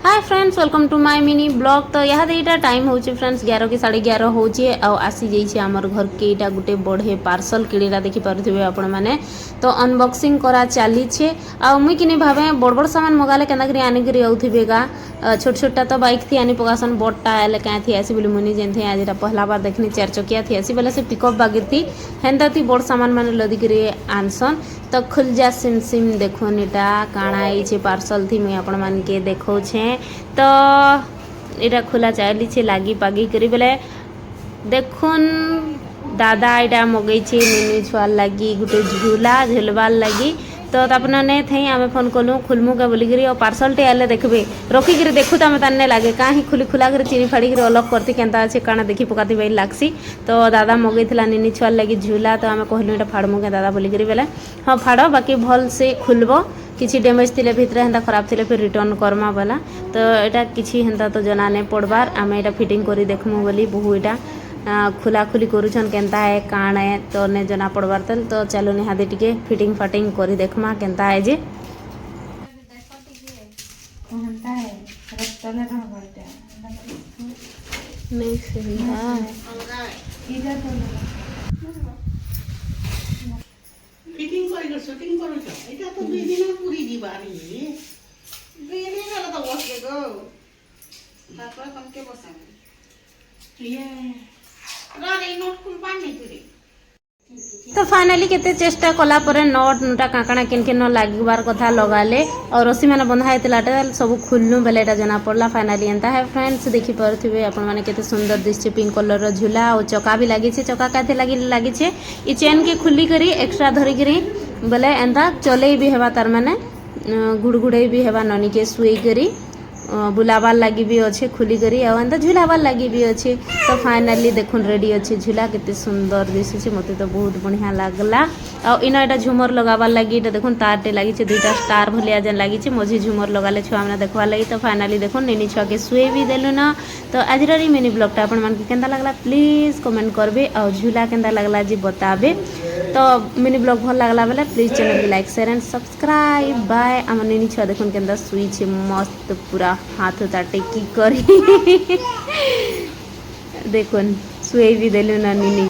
Hi friends welcome to my mini blog. तो यहाँ यहाँ टाइम हो फ्रेंड्स 11 कि 11:30 हो आसी जाइए आमर घर के यहाँ गोटे बढ़े पार्सल किड़ा देखिपे आपण मैंने। तो अनबॉक्सिंग करा चली मुई कि भावे बड़ बड़ सामान मगाले के आनिक आउे गा छोट छोटा तो बाइक थी आनी पकासन बड़टा एल क्या थी आसी बोली मुनि जेन थे आज पहला बार देखनी 4 चकिया थी आसी बोले से पिकअप बागे थी हेन्ता थी बड़ सामान मैंने लदिक आनसन। तो खुल जा सिम सिम देखुन इटा काଣା आई पार्सल थी मुई आपण मान के देखौछे। तो इटा खुला चली लगी पागी करी बोले देखुन दादा इटा मगई मिनी छुआ लगी गोटे झूला झुलवार लगी। तो तापना नहीं थे आम फोन कलु खुलमु के बोलिक और पार्सल टे आले देखबे रखिक देखु तो आम ताने लगे कहीं खुली खुला कर चिरी फाड़ी अलग करती केन्ता अच्छे काଣା देखी पकाती भाई लागसी। तो दादा मगई निनी छुआ लगी झूला तो आम कहलु ये फाड़मु के दादा बोलिक बोले हाँ फाड़ बाकी भल से खुलब किसी डैमेज थिले भितर हेन्ता खराब थिले फिर रिटर्न करमा वाला। तो यहाँ किसी हेन्ता तो जना नहीं पड़बार आम यहाँ फिटिंग करी देखमु बोली बहु यहाँ खुला खुली करुछन केन्ता है काण है तो ने जना पड़बार तल। तो चलो निहादी टिके फिटिंग फाटिंग करी देखमा केन्ता है जे नहीं सही है फिटिंग करी शूटिंग करू এটা তো দুই দিন পুরি দিবারি দুই দিন হলো তো বসে গো তারপর কমকে বসাবে ইয়ে রারে নোট খুল পানি তুই। तो फाइनाली केते चेष्टा कला परे नट नुटा काकणा किन किन लागबार कथा लगाले और रस्सी मैंने बंधा हेतलाटे सब खुलनु बेले एटा जना पड़ला। फाइनाली एंता है फ्रेंड्स देखि परथिबे आपण माने केते सुंदर दिसचे पिंक कलर रो झूला और चका भी लागी छे चका काथे लागी छे ई चेन के खुली करी एक्स्ट्रा धरी करी बेले एंता चले भी हेबा तार माने गुड़गुड़े भी हेबा ननी के सुई करी बुलाबार लगी भी अच्छे खुली करी एंता झुलाबार लगी भी अच्छे। तो फाइनाली देखुन रेडी अच्छे झूला कितने सुंदर दिशे मत तो बहुत बढ़िया लगला। और इन यहाँ झुमर लगाबार लगी देखुन तारटे लगी दुईटा स्टार भलिया जेन लगी मझी झुमर लगाले छुआ मैंने देखवार लगी। तो फाइनाली देखुन निनी छुआ के शुए भी देलु ना। तो आज मिनी ब्लॉगटा आपण मान केन्ता लगला प्लीज कमेंट करबे और झूला केन्ता लगला जी बताबे। तो मिनी ब्लॉग भल लगला बेले प्लीज चैनल को like share and subscribe bye. आम निनी छुआ देखुन केन्ता शुई छे मस्त पूरा हाथ ताटे की करी देखुन शुए भी देलु ना निनी।